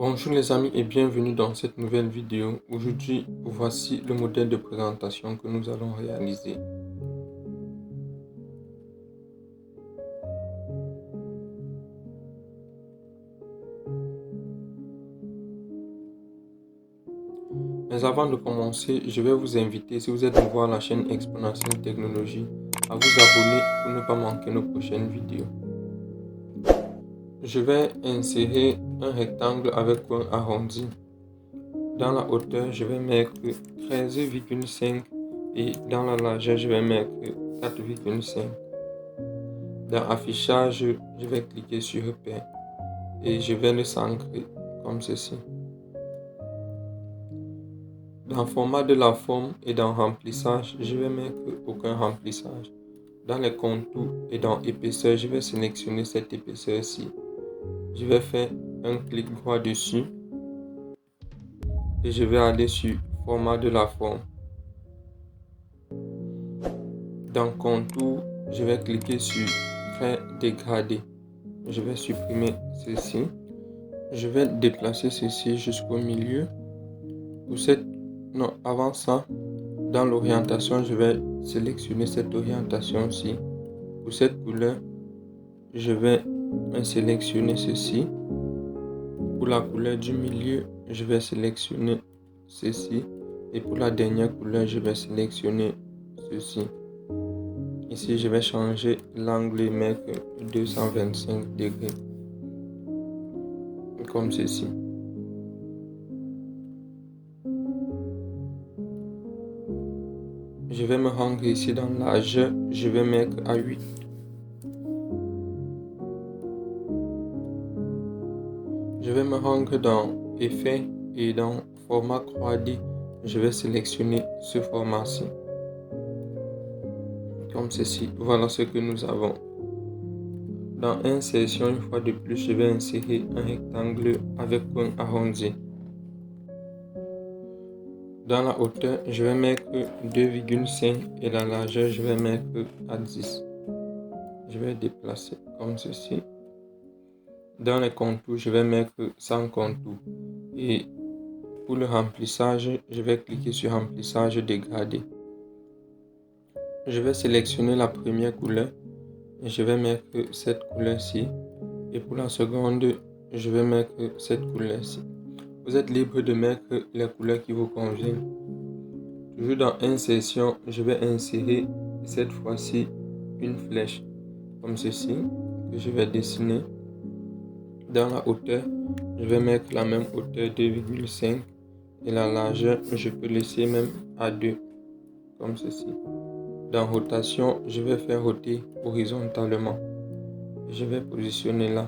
Bonjour les amis et bienvenue dans cette nouvelle vidéo. Aujourd'hui, voici le modèle de présentation que nous allons réaliser. Mais avant de commencer, je vais vous inviter, si vous êtes nouveau à la chaîne Exponentielle Technologie, à vous abonner pour ne pas manquer nos prochaines vidéos. Je vais insérer un rectangle avec coin arrondi. Dans la hauteur, je vais mettre 13,5 et dans la largeur, je vais mettre 4,5. Dans affichage, je vais cliquer sur repère et je vais le centrer comme ceci. Dans format de la forme et dans remplissage, je vais mettre aucun remplissage. Dans les contours et dans épaisseur, je vais sélectionner cette épaisseur-ci. Je vais faire un clic droit dessus et je vais aller sur format de la forme. Dans contour, je vais cliquer sur trait dégradé. Je vais supprimer ceci. Je vais déplacer ceci jusqu'au milieu. Avant ça, dans l'orientation, je vais sélectionner cette orientation-ci. Pour cette couleur, je vais sélectionner ceci. Pour la couleur du milieu, je vais sélectionner ceci. Et pour la dernière couleur, je vais sélectionner ceci. Ici, je vais changer l'angle et mettre 225 degrés. Comme ceci. Je vais me rendre ici dans l'âge, je vais mettre à 8. Je vais me rendre dans effet et dans format 3D, je vais sélectionner ce format-ci. Comme ceci, voilà ce que nous avons. Dans insertion, une fois de plus, je vais insérer un rectangle avec coin arrondi. Dans la hauteur, je vais mettre 2,5 et la largeur, je vais mettre à 10. Je vais déplacer comme ceci. Dans les contours, je vais mettre sans contour. Et pour le remplissage, je vais cliquer sur remplissage dégradé. Je vais sélectionner la première couleur et je vais mettre cette couleur-ci. Et pour la seconde, je vais mettre cette couleur-ci. Vous êtes libre de mettre les couleurs qui vous conviennent. Toujours dans insertion, je vais insérer cette fois-ci une flèche comme ceci que je vais dessiner. Dans la hauteur, je vais mettre la même hauteur 2,5 et la largeur, je peux laisser même à 2 comme ceci. Dans rotation, je vais faire roter horizontalement. Je vais positionner là.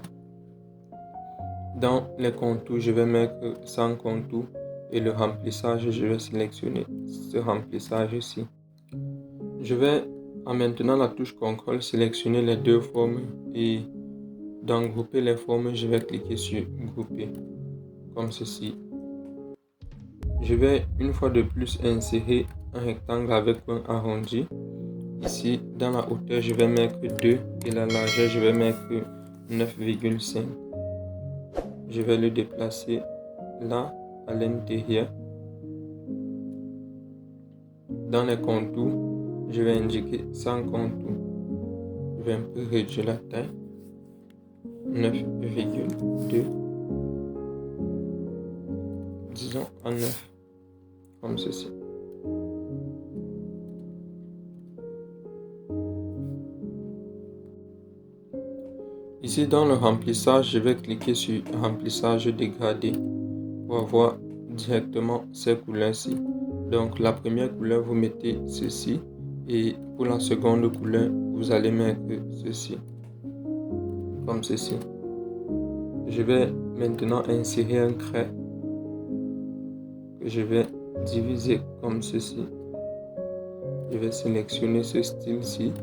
Dans les contours, je vais mettre sans contour et le remplissage, je vais sélectionner ce remplissage-ci. Je vais en maintenant la touche CTRL sélectionner les deux formes et dans grouper les formes, je vais cliquer sur grouper comme ceci. Je vais une fois de plus insérer un rectangle avec un arrondi. Ici, dans la hauteur, je vais mettre 2 et la largeur, je vais mettre 9,5. Je vais le déplacer là, à l'intérieur. Dans les contours, je vais indiquer sans contour. Je vais un peu réduire la taille. 9,2. Disons à 9. Comme ceci. Ici dans le remplissage, je vais cliquer sur remplissage dégradé pour avoir directement ces couleurs-ci. Donc la première couleur, vous mettez ceci et pour la seconde couleur, vous allez mettre ceci. Comme ceci. Je vais maintenant insérer un trait que je vais diviser comme ceci. Je vais sélectionner ce style-ci.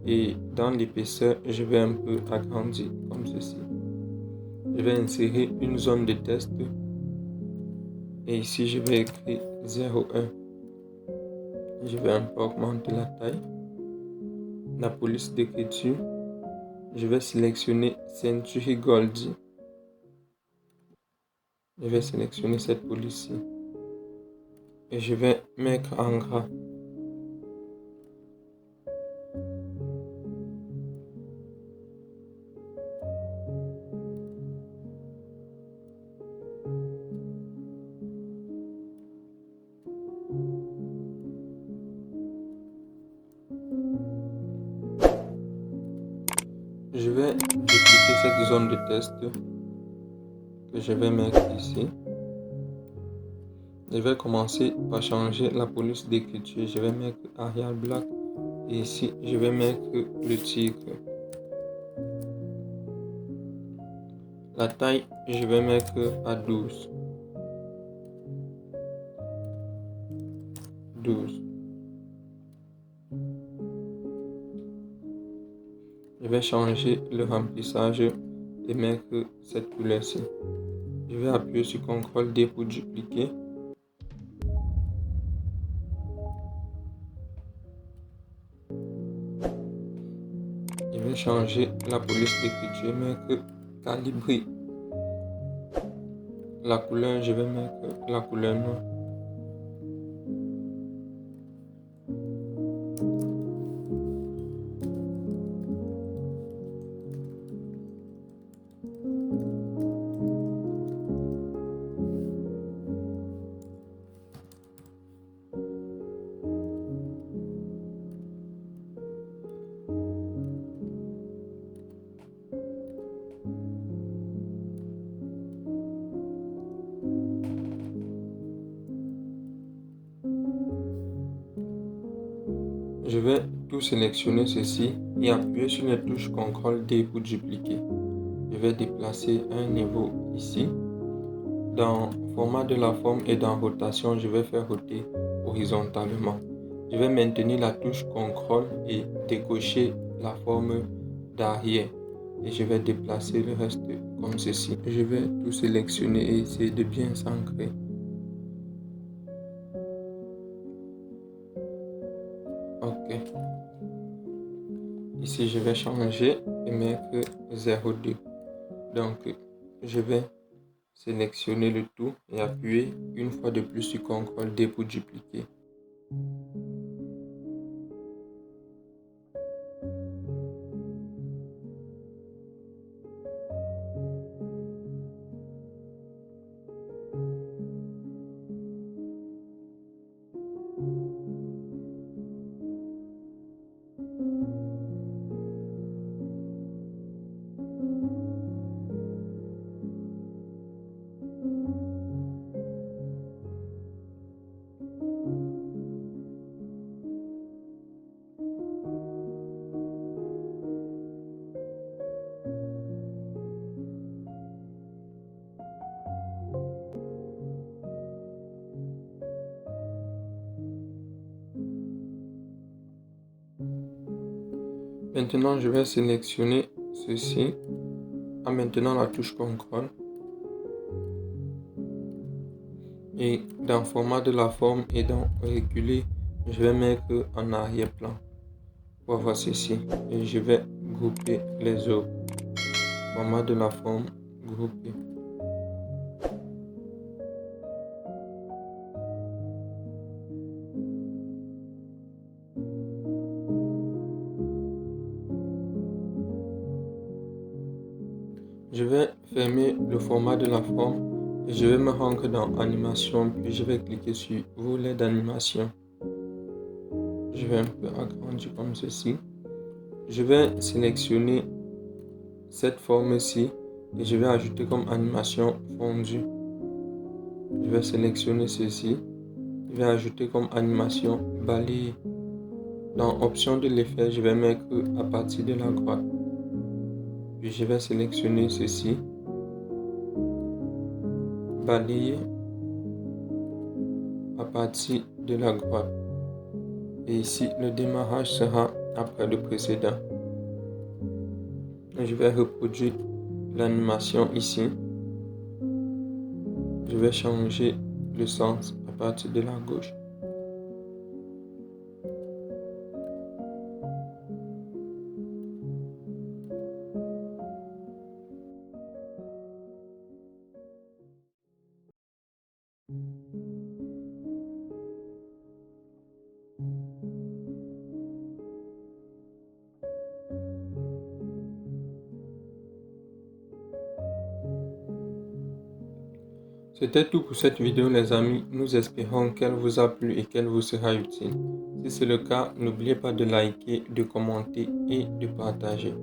Et dans l'épaisseur, je vais un peu agrandir comme ceci. Je vais insérer une zone de test. Et ici, je vais écrire 0,1. Je vais un peu augmenter la taille. La police d'écriture. Je vais sélectionner Century Gold. Je vais sélectionner cette police-ci et je vais mettre en gras. Je vais dupliquer cette zone de test que je vais mettre ici. Je vais commencer par changer la police d'écriture. Je vais mettre Arial Black et ici je vais mettre le titre. La taille, je vais mettre à 12. Je vais changer le remplissage et mettre cette couleur-ci. Je vais appuyer sur CTRL D pour dupliquer. Je vais changer la police d'écriture, mettre calibrer. La couleur, je vais mettre la couleur noire. Je vais tout sélectionner ceci et appuyer sur la touche CTRL D pour dupliquer. Je vais déplacer un niveau ici. Dans format de la forme et dans rotation, je vais faire roter horizontalement. Je vais maintenir la touche CTRL et décocher la forme d'arrière. Et je vais déplacer le reste comme ceci. Je vais tout sélectionner et essayer de bien s'ancrer. Ok. Ici, je vais changer et mettre 0,2. Donc, je vais sélectionner le tout et appuyer une fois de plus sur CTRL D pour dupliquer. Maintenant, je vais sélectionner ceci en maintenant la touche CTRL. Et dans format de la forme et dans reculer, je vais mettre en arrière-plan pour avoir ceci. Et je vais grouper les autres. Format de la forme, grouper. Je vais fermer le format de la forme et je vais me rendre dans animation, puis je vais cliquer sur volet d'animation. Je vais un peu agrandir comme ceci. Je vais sélectionner cette forme-ci et je vais ajouter comme animation fondue. Je vais sélectionner ceci. Je vais ajouter comme animation balayer. Dans option de l'effet, je vais mettre à partir de la droite. Puis je vais sélectionner ceci. Balayer à partir de la droite. Et ici, le démarrage sera après le précédent. Je vais reproduire l'animation ici. Je vais changer le sens à partir de la gauche. C'était tout pour cette vidéo les amis, nous espérons qu'elle vous a plu et qu'elle vous sera utile. Si c'est le cas, n'oubliez pas de liker, de commenter et de partager.